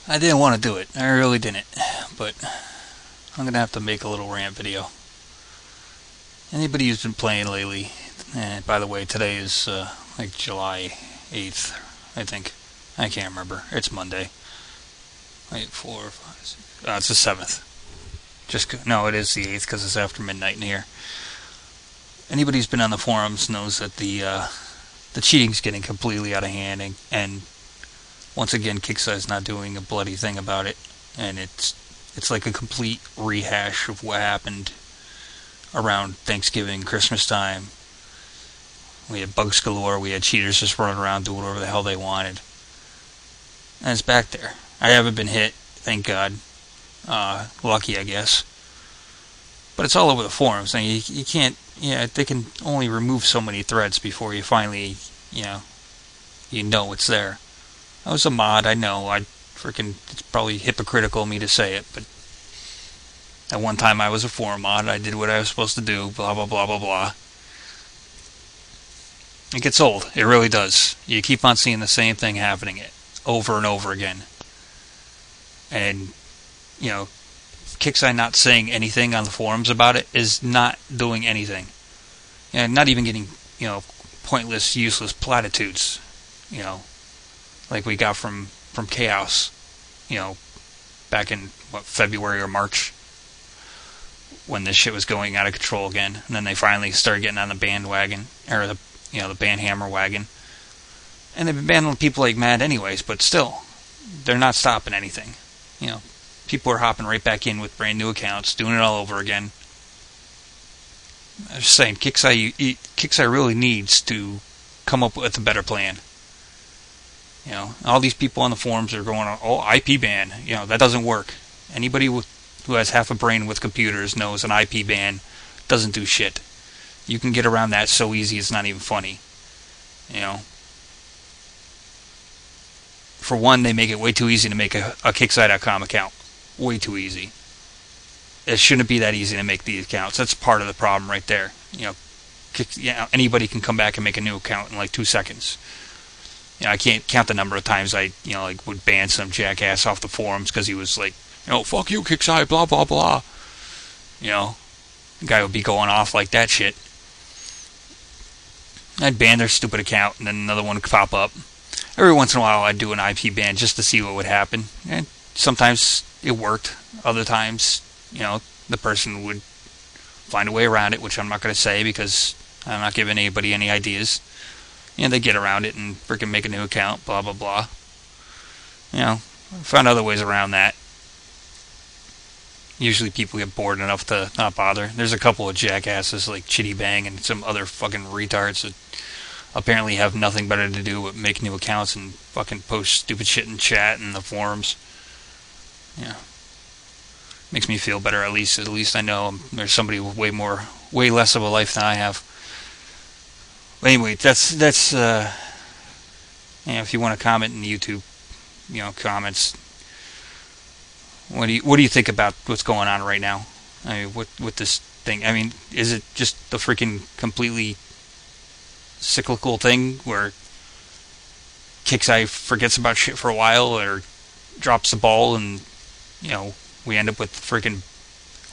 I didn't want to do it. I really didn't. But I'm going to have to make a little rant video. Anybody who's been playing lately, and by the way, today is like July 8th, I think. I can't remember. It's Monday. Wait, 4, 5, 6. It's the 7th. No, it is the 8th because it's after midnight in here. Anybody who's been on the forums knows that the cheating's getting completely out of hand, and once again, Kixeye's not doing a bloody thing about it, and it's like a complete rehash of what happened around Thanksgiving, Christmas time. We had bugs galore, we had cheaters just running around doing whatever the hell they wanted. And it's back there. I haven't been hit, thank God. Lucky, I guess. But it's all over the forums, and you can't, they can only remove so many threads before you finally, you know it's there. I was a mod, I know, it's probably hypocritical of me to say it, but at one time I was a forum mod, I did what I was supposed to do, blah blah blah blah blah. It gets old, it really does. You keep on seeing the same thing happening over and over again. And, Kixeye not saying anything on the forums about it is not doing anything. Not even getting, pointless, useless platitudes, like we got from Chaos, back in, February or March, when this shit was going out of control again. And then they finally started getting on the bandwagon, or the bandhammer wagon. And they've been banning people like mad anyways, but still, they're not stopping anything. People are hopping right back in with brand new accounts, doing it all over again. I'm just saying, Kixeye really needs to come up with a better plan. All these people on the forums are going, IP ban. That doesn't work. Anybody who has half a brain with computers knows an IP ban doesn't do shit. You can get around that so easy it's not even funny. For one, they make it way too easy to make a Kixeye.com account. Way too easy. It shouldn't be that easy to make these accounts. That's part of the problem right there. Anybody can come back and make a new account in like 2 seconds. I can't count the number of times I, would ban some jackass off the forums because he was like, fuck you, Kixeye, blah, blah, blah. The guy would be going off like that shit. I'd ban their stupid account, and then another one would pop up. Every once in a while, I'd do an IP ban just to see what would happen. And sometimes it worked. Other times, the person would find a way around it, which I'm not going to say because I'm not giving anybody any ideas. They get around it and freaking make a new account, blah, blah, blah. Found other ways around that. Usually people get bored enough to not bother. There's a couple of jackasses like Chitty Bang and some other fucking retards that apparently have nothing better to do but make new accounts and fucking post stupid shit in chat and the forums. Makes me feel better at least. At least I know there's somebody with way less of a life than I have. But anyway, that's if you want to comment in the YouTube, comments. What do you think about what's going on right now? I mean, with this thing? I mean, is it just the freaking completely cyclical thing where Kixeye forgets about shit for a while or drops the ball and, we end up with freaking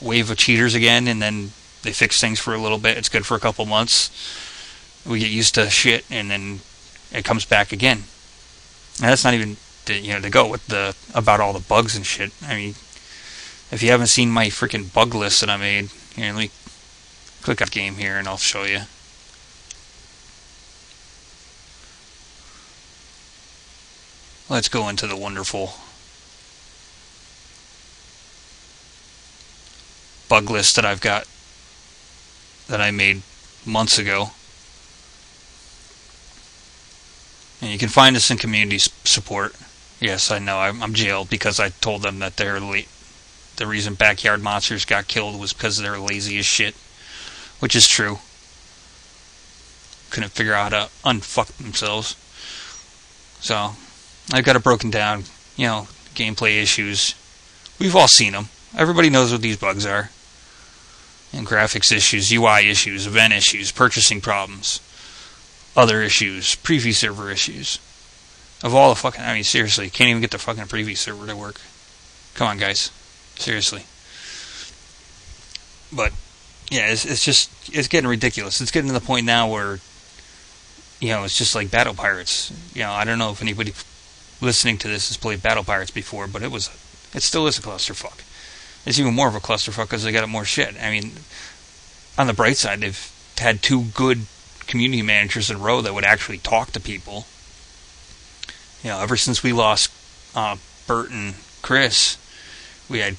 wave of cheaters again, and then they fix things for a little bit. It's good for a couple months. We get used to shit, and then it comes back again. And that's not even to go with about all the bugs and shit. I mean, if you haven't seen my freaking bug list that I made, here, let me click on game here and I'll show you. Let's go into the wonderful bug list that I've got that I made months ago. And you can find us in community support. Yes, I know, I'm jailed because I told them that the reason Backyard Monsters got killed was because they're lazy as shit. Which is true. Couldn't figure out how to unfuck themselves. So, I've got it broken down. Gameplay issues. We've all seen them. Everybody knows what these bugs are. And graphics issues, UI issues, event issues, purchasing problems, other issues, preview server issues. Of all the fucking, I mean, seriously, can't even get the fucking preview server to work. Come on, guys. Seriously. But, yeah, it's getting ridiculous. It's getting to the point now where, it's just like Battle Pirates. I don't know if anybody listening to this has played Battle Pirates before, but it still is a clusterfuck. It's even more of a clusterfuck because they got more shit. I mean, on the bright side, they've had 2 good community managers in a row that would actually talk to people. Ever since we lost Bert and Chris, we had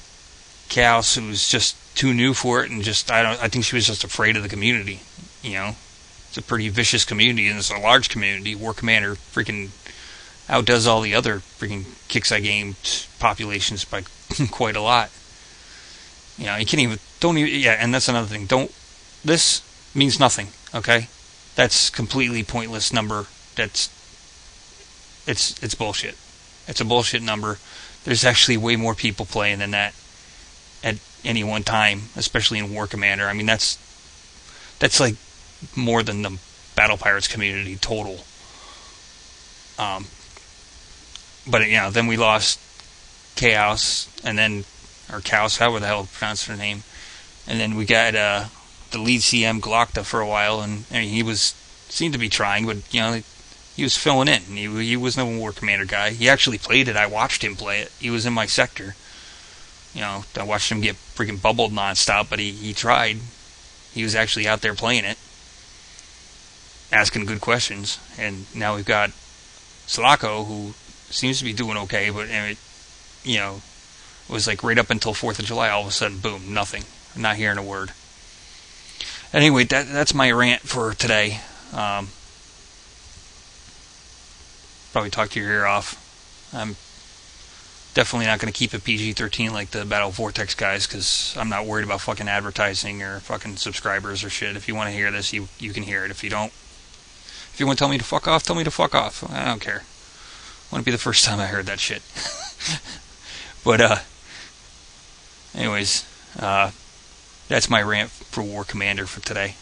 Chaos, who was just too new for it, and I think she was just afraid of the community. It's a pretty vicious community, and it's a large community. War Commander freaking outdoes all the other freaking Kixeye game populations by quite a lot. You can't even, yeah, and that's another thing. This means nothing, okay? That's completely pointless number. It's bullshit. It's a bullshit number. There's actually way more people playing than that at any one time, especially in War Commander. I mean, that's like more than the Battle Pirates community total. But then we lost Chaos, or Chaos, however the hell to pronounce her name, and then we got the lead CM Galacta for a while, and I mean, he seemed to be trying, but he was filling in. He was no War Commander guy. He actually played it. I watched him play it. He was in my sector. I watched him get freaking bubbled nonstop, but he tried. He was actually out there playing it, asking good questions. And now we've got Slako, who seems to be doing okay, but it was like right up until 4th of July, all of a sudden, boom, nothing. I'm not hearing a word. Anyway, that's my rant for today. Probably talk your ear off. I'm definitely not going to keep it PG-13 like the Battle Vortex guys, because I'm not worried about fucking advertising or fucking subscribers or shit. If you want to hear this, you can hear it. If you don't, if you want to tell me to fuck off, tell me to fuck off. I don't care. Wouldn't be the first time I heard that shit. But, anyways, that's my rant for War Commander for today.